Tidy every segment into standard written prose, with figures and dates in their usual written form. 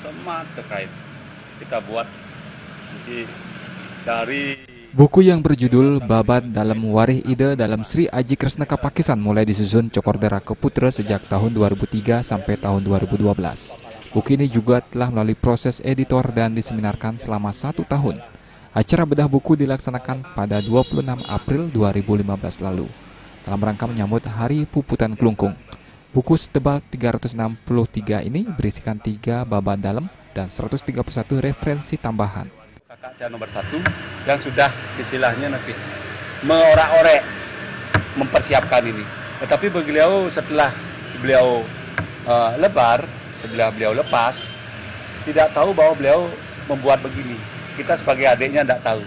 semat terkait kita buat jadi dari Buku yang berjudul Babat Dalam Warih Ide dalam Sri Aji Kresna Kapakisan mulai disusun Cokorda Rakeputra sejak tahun 2003 sampai tahun 2012. Buku ini juga telah melalui proses editor dan diseminarkan selama 1 tahun. Acara bedah buku dilaksanakan pada 26 April 2015 lalu dalam rangka menyambut Hari Puputan Kelungkung. Buku setebal 363 ini berisikan 3 babat dalam dan 131 referensi tambahan. Kakak saya nomor 1 yang sudah istilahnya nanti mengorak-orek mempersiapkan ini. Tetapi beliau setelah beliau setelah beliau lepas, tidak tahu bahwa beliau membuat begini. Kita sebagai adiknya tidak tahu.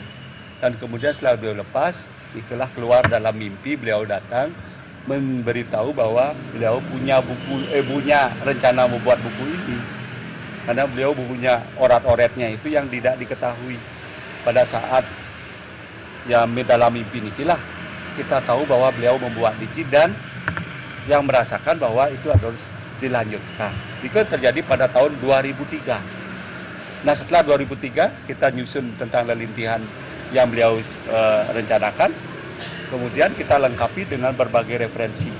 Dan kemudian setelah beliau lepas, itulah keluar dalam mimpi beliau datang memberitahu bahwa beliau punya rencana membuat buku ini. Karena beliau punya orat-oretnya itu yang tidak diketahui pada saat ya dalam mimpi inilah kita tahu bahwa beliau membuat niki dan yang merasakan bahwa itu harus dilanjutkan. Itu terjadi pada tahun 2003. Nah setelah 2003 kita nyusun tentang lelintihan yang beliau rencanakan, kemudian kita lengkapi dengan berbagai referensi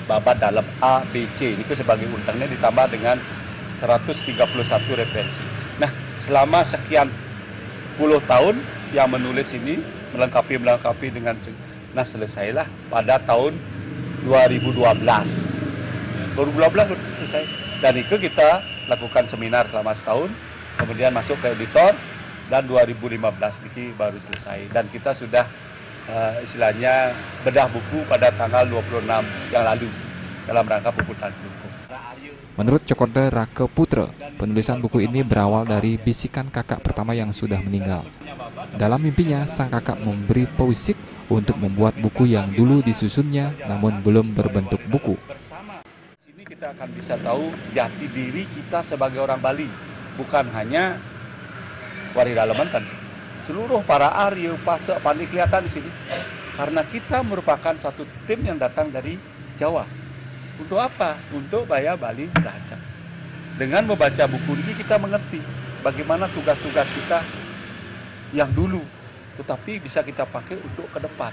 babat dalam A, B, C. Ini sebagai untangnya ditambah dengan 131 referensi. Nah, selama sekian puluh tahun yang menulis ini melengkapi dengan selesailah pada tahun 2012. 2012 selesai. Dan itu kita lakukan seminar selama setahun, kemudian masuk ke editor dan 2015 ini baru selesai. Dan kita sudah istilahnya bedah buku pada tanggal 26 yang lalu dalam rangka Puputan Kelungkung. Menurut Cokorda Rakeputra, penulisan buku ini berawal dari bisikan kakak pertama yang sudah meninggal. Dalam mimpinya, sang kakak memberi pewisik untuk membuat buku yang dulu disusunnya namun belum berbentuk buku. Di sini kita akan bisa tahu jati diri kita sebagai orang Bali, bukan hanya Warih Daleman kan. Seluruh para Arya, Pasak, Pandi kelihatan di sini. Karena kita merupakan satu tim yang datang dari Jawa. Untuk apa? Untuk Baya Bali belajar. Dengan membaca buku ini kita mengerti bagaimana tugas-tugas kita yang dulu, tetapi bisa kita pakai untuk ke depan.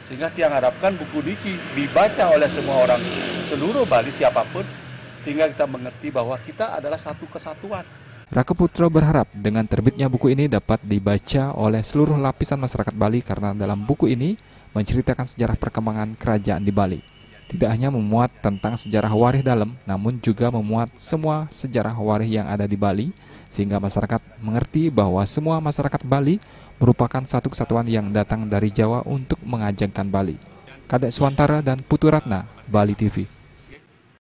Sehingga yang harapkan buku ini dibaca oleh semua orang seluruh Bali siapapun, sehingga kita mengerti bahwa kita adalah satu kesatuan. Rakeputra berharap dengan terbitnya buku ini dapat dibaca oleh seluruh lapisan masyarakat Bali karena dalam buku ini menceritakan sejarah perkembangan kerajaan di Bali. Tidak hanya memuat tentang sejarah Warih Dalem, namun juga memuat semua sejarah Warih yang ada di Bali, sehingga masyarakat mengerti bahwa semua masyarakat Bali merupakan satu kesatuan yang datang dari Jawa untuk mengajengkan Bali. Kadek Suantara dan Putu Ratna, Bali TV.